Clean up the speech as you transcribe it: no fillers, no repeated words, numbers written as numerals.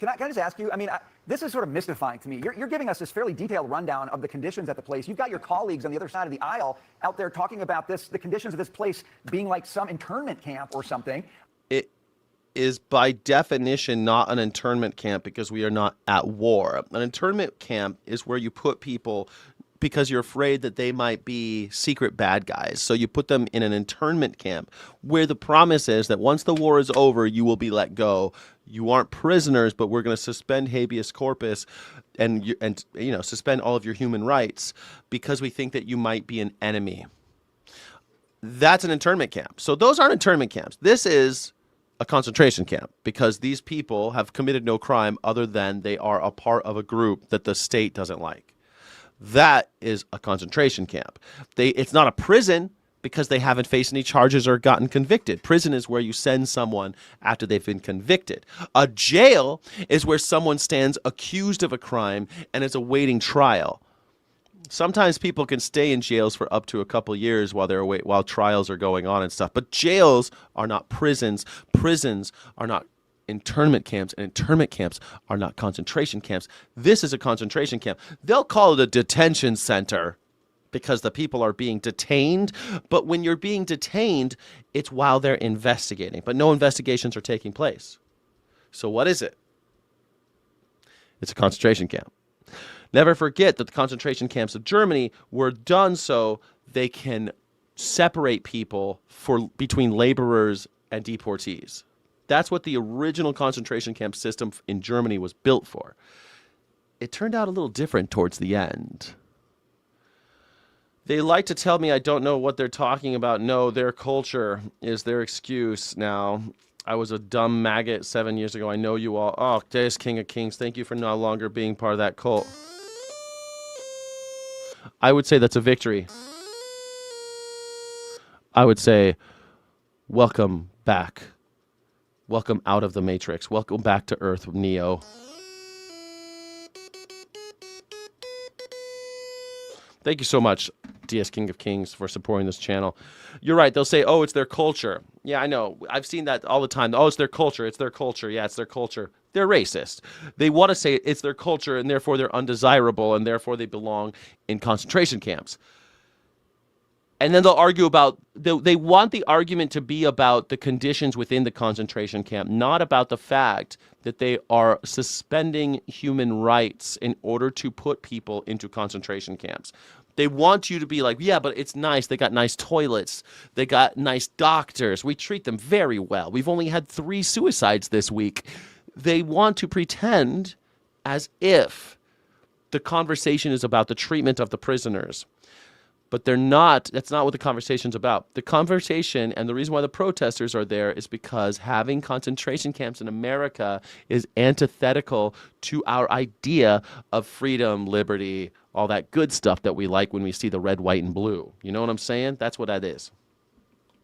Can I just ask you, I mean, this is sort of mystifying to me. You're giving us this fairly detailed rundown of the conditions at the place. You've got your colleagues on the other side of the aisle out there talking about the conditions of this place being like some internment camp or something. It is by definition not an internment camp because we are not at war. An internment camp is where you put people because you're afraid that they might be secret bad guys. So you put them in an internment camp where the promise is that once the war is over, you will be let go. You aren't prisoners, but we're going to suspend habeas corpus and suspend all of your human rights because we think that you might be an enemy. That's an internment camp. So those aren't internment camps. This is a concentration camp because these people have committed no crime other than they are a part of a group that the state doesn't like. That is a concentration camp. It's not a prison because they haven't faced any charges or gotten convicted. Prison is where you send someone after they've been convicted. A jail is where someone stands accused of a crime and is awaiting trial. Sometimes people can stay in jails for up to a couple years while trials are going on and stuff. But jails are not prisons. Prisons are not internment camps, and internment camps are not concentration camps. This is a concentration camp. They'll call it a detention center because the people are being detained. But when you're being detained, it's while they're investigating. But no investigations are taking place. So what is it? It's a concentration camp. Never forget that the concentration camps of Germany were done so they can separate people between laborers and deportees. That's what the original concentration camp system in Germany was built for. It turned out a little different towards the end. They like to tell me I don't know what they're talking about. No, their culture is their excuse now. I was a dumb maggot 7 years ago. I know you all. Oh, Deus King of Kings, thank you for no longer being part of that cult. I would say that's a victory. I would say, welcome back. Welcome out of the Matrix. Welcome back to Earth, Neo. Thank you so much, DS King of Kings, for supporting this channel. You're right. They'll say, oh, it's their culture. Yeah, I know. I've seen that all the time. Oh, it's their culture. It's their culture. Yeah, it's their culture. They're racist. They want to say it's their culture, and therefore they're undesirable, and therefore they belong in concentration camps. And then they'll argue about, they want the argument to be about the conditions within the concentration camp, not about the fact that they are suspending human rights in order to put people into concentration camps. They want you to be like, yeah, but it's nice. They got nice toilets. They got nice doctors. We treat them very well. We've only had 3 suicides this week. They want to pretend as if the conversation is about the treatment of the prisoners. But they're not. That's not what the conversation's about. The conversation and the reason why the protesters are there is because having concentration camps in America is antithetical to our idea of freedom, liberty, all that good stuff that we like when we see the red, white, and blue. You know what I'm saying? That's what that is.